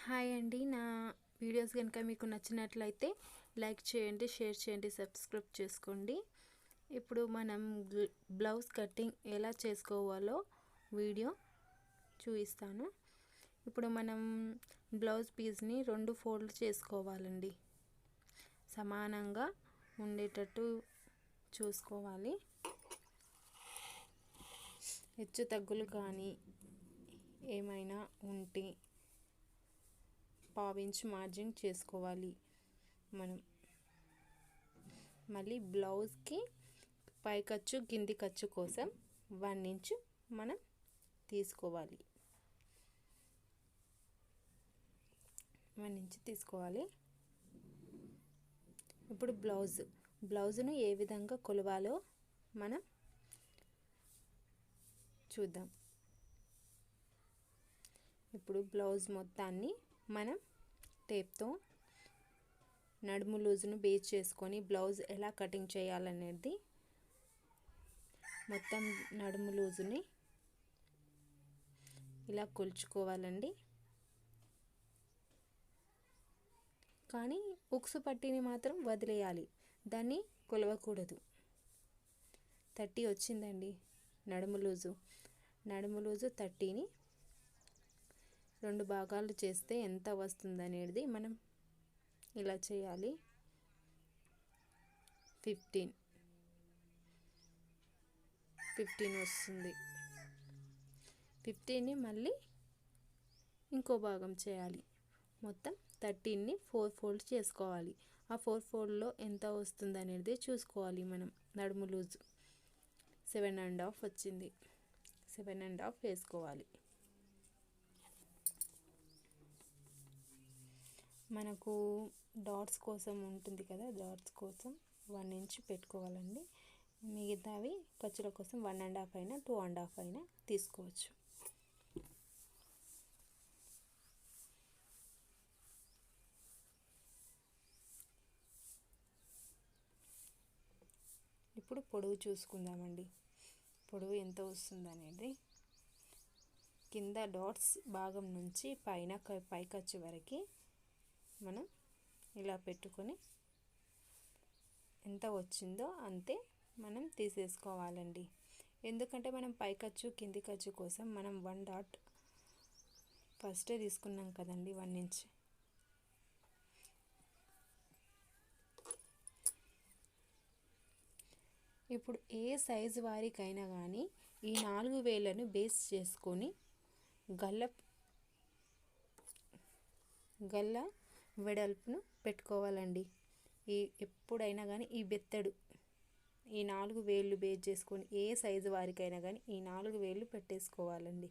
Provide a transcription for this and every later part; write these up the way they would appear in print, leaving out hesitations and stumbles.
Hi అండి. నా videos కనుక మీకు నచ్చినట్లయితే లైక్ చేయండి, షేర్ చేయండి, సబ్స్క్రైబ్ చేసుకోండి. ఇప్పుడు మనం బ్లౌజ్ కటింగ్ ఎలా చేసుకోవాలో వీడియో చూపిస్తాను. ఇప్పుడు మనం బ్లౌజ్ పీస్ని 2 ఫోల్డ్ చేసుకోవాలండి. సమానంగా ఉండేటట్టు చూసుకోవాలి. హెచ్చు తగ్గులు కానీ ఏమైనా ఉంటే పావించి మార్జిన్ చేసుకోవాలి. మనం మళ్ళీ బ్లౌజ్కి పై ఖర్చు కింది ఖర్చు కోసం 1 ఇంచ్ మనం తీసుకోవాలి. 1 ఇంచ్ తీసుకోవాలి. ఇప్పుడు బ్లౌజ్ను ఏ విధంగా కొలవాలో మనం చూద్దాం. ఇప్పుడు బ్లౌజ్ మొత్తాన్ని మనం టేప్తో నడుము లూజును బేస్ చేసుకొని బ్లౌజ్ ఎలా కటింగ్ చేయాలనేది మొత్తం నడుము లూజుని ఇలా కొలుచుకోవాలండి. కానీ ఉక్సు పట్టీని మాత్రం వదిలేయాలి, దాన్ని కొలవకూడదు. 30 వచ్చిందండి నడుము లూజు 30ని 2 భాగాలు చేస్తే ఎంత వస్తుందనేది మనం ఇలా చేయాలి. 15 వస్తుంది. 15ని మళ్ళీ ఇంకో భాగం చేయాలి. మొత్తం 13ని 4 ఫోల్డ్ చేసుకోవాలి. ఆ 4 ఫోల్డ్లో ఎంత వస్తుంది అనేది చూసుకోవాలి. మనం నడుము లూజు 7.5 వచ్చింది. 7.5 వేసుకోవాలి. మనకు డాట్స్ కోసం ఉంటుంది కదా, డాట్స్ కోసం 1 ఇంచ్ పెట్టుకోవాలండి. మిగతావి ఖర్చుల కోసం 1.5 అయినా 2.5 అయినా తీసుకోవచ్చు. ఇప్పుడు పొడవు చూసుకుందామండి. పొడవు ఎంత వస్తుంది అనేది కింద డాట్స్ భాగం నుంచి పై ఖర్చు వరకు మనం ఇలా పెట్టుకొని ఎంత వచ్చిందో అంతే మనం తీసేసుకోవాలండి. ఎందుకంటే మనం పై ఖర్చు కింది ఖర్చు కోసం మనం 1 డాట్ ఫస్టే తీసుకున్నాం కదండి, 1 ఇంచ్. ఇప్పుడు ఏ సైజు వారికైనా కానీ ఈ 4 వేలను బేస్ చేసుకొని గల్ల వెడల్పును పెట్టుకోవాలండి. ఎప్పుడైనా కానీ ఈ బెత్తడు ఈ 4 వేళ్ళు బేస్ చేసుకొని ఏ సైజు వారికైనా కానీ ఈ 4 వేళ్ళు పెట్టేసుకోవాలండి.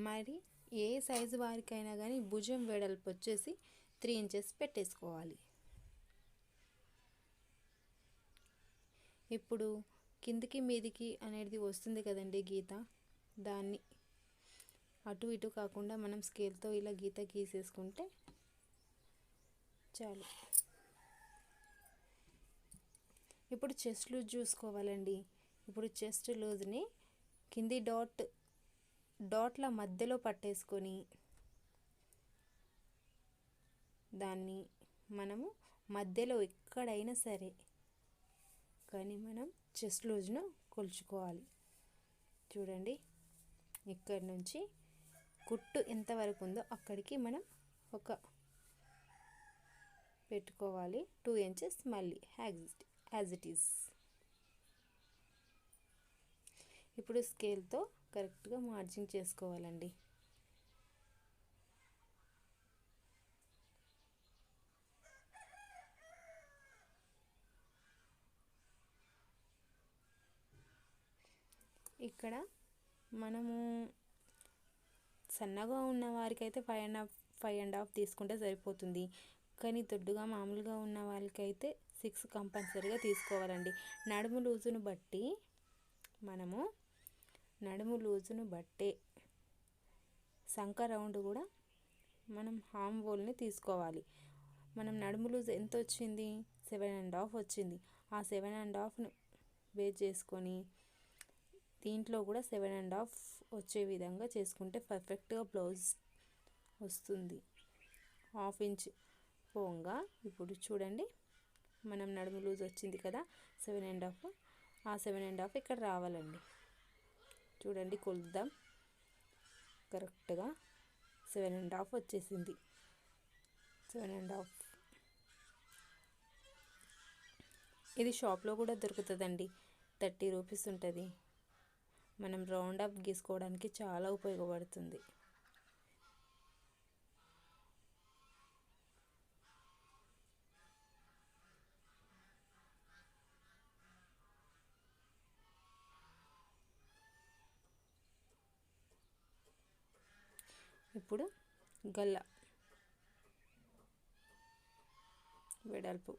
మరి ఏ సైజు వారికైనా కానీ భుజం వెడల్పు వచ్చేసి 3 ఇంచెస్ పెట్టేసుకోవాలి. ఇప్పుడు కిందికి మీదికి అనేది వస్తుంది కదండి గీత, దాన్ని అటు ఇటు కాకుండా మనం స్కేల్తో ఇలా గీత గీసేసుకుంటే చాలు. ఇప్పుడు చెస్ట్ లూజ్ చూసుకోవాలండి. ఇప్పుడు చెస్ట్ లూజ్ని కింది డాట్ల మధ్యలో పట్టేసుకొని దాన్ని మనము మధ్యలో ఎక్కడైనా సరే కానీ మనం చెస్ట్ లూజ్ను కొలుచుకోవాలి. చూడండి, ఇక్కడి నుంచి కుట్టు ఎంతవరకు ఉందో అక్కడికి మనం ఒక పెట్టుకోవాలి. 2 ఇంచెస్ మళ్ళీ యాజ్ ఇట్ ఈస్. ఇప్పుడు స్కేల్తో కరెక్ట్గా మార్జింగ్ చేసుకోవాలండి. ఇక్కడ మనము సన్నగా ఉన్న వారికైతే 5.5 తీసుకుంటే సరిపోతుంది. కానీ దొడ్డుగా మామూలుగా ఉన్న వాళ్ళకైతే 6 కంపల్సరీగా తీసుకోవాలండి. నడుము లూజును బట్టే సంక రౌండ్ కూడా మనం హామ్ హోల్ని తీసుకోవాలి. మనం నడుము లూజ్ ఎంత వచ్చింది? 7.5 వచ్చింది. ఆ 7.5ను బేస్ చేసుకొని దీంట్లో కూడా 7.5 వచ్చే విధంగా చేసుకుంటే పర్ఫెక్ట్గా బ్లౌజ్ వస్తుంది. 1/2 ఇంచ్ పోంగా ఇప్పుడు చూడండి మనం నడుము లూజ్ వచ్చింది కదా 7.5, ఆ 7.5 ఇక్కడ రావాలండి. చూడండి కొలుద్దాం, కరెక్ట్గా 7.5 వచ్చేసింది. 7.5 ఇది షాప్లో కూడా దొరుకుతుందండి, 30 రూపీస్ ఉంటుంది. మనం రౌండ్ అప్ గీసుకోవడానికి చాలా ఉపయోగపడుతుంది. ఇప్పుడు గల్ల వెడల్పు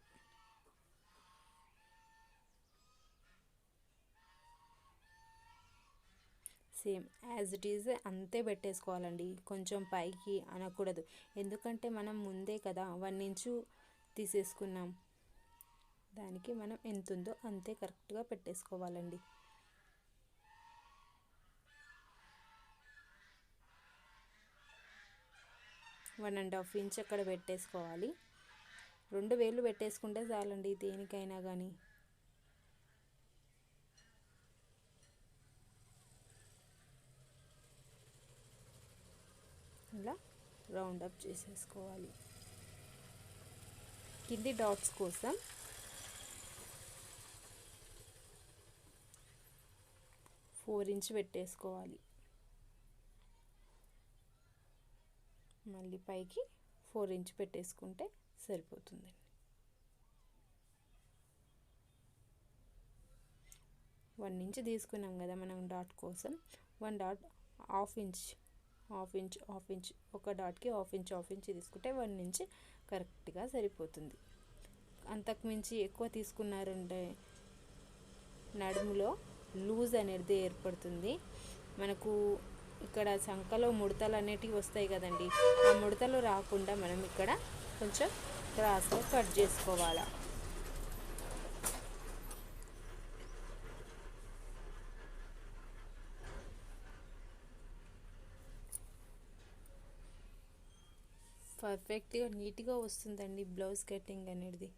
సేమ్ యాజ్ ఇట్ ఈజ్ అంతే పెట్టేసుకోవాలండి. కొంచెం పైకి అనకూడదు, ఎందుకంటే మనం ముందే కదా 1 ఇంచు తీసేసుకున్నాం. దానికి మనం ఎంత ఉందో అంతే కరెక్ట్గా పెట్టేసుకోవాలండి. వన్ అండ్ హాఫ్ ఇంచ్ అక్కడ పెట్టేసుకోవాలి. 2 వేలు పెట్టేసుకుంటే చాలండి దేనికైనా కానీ. ఇలా రౌండ్ అప్ చేసేసుకోవాలి. కింది డాట్స్ కోసం 4 ఇంచ్ పెట్టేసుకోవాలి. మళ్ళీ పైకి 4 ఇంచ్ పెట్టేసుకుంటే సరిపోతుందండి. 1 ఇంచ్ తీసుకున్నాం కదా మనం డాట్ కోసం. 1 డాట్ హాఫ్ ఇంచ్ ఒక డాట్కి హాఫ్ ఇంచ్ తీసుకుంటే 1 ఇంచ్ కరెక్ట్గా సరిపోతుంది. అంతకుమించి ఎక్కువ తీసుకున్నారంటే నడుములో లూజ్ అనేది ఏర్పడుతుంది. మనకు ఇక్కడ చంకలో ముడతలు అనేటివి వస్తాయి కదండి, ఆ ముడతలు రాకుండా మనం ఇక్కడ కొంచెం క్రాస్గా కట్ చేసుకోవాలి. పర్ఫెక్ట్గా నీట్గా వస్తుందండి బ్లౌజ్ కటింగ్ అనేది.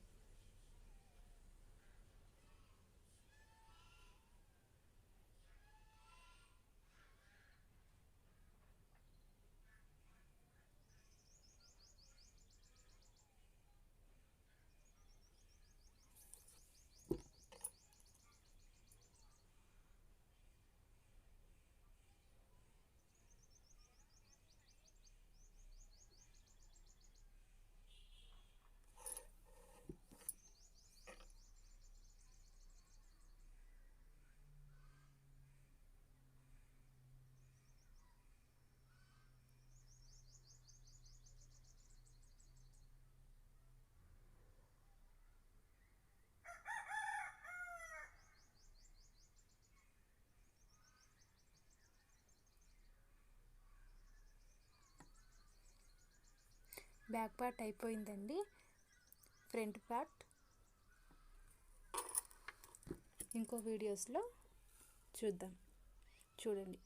బ్యాక్ పార్ట్ అయిపోయిందండి. ఫ్రంట్ పార్ట్ ఇంకో వీడియోస్లో చూద్దాం. చూడండి.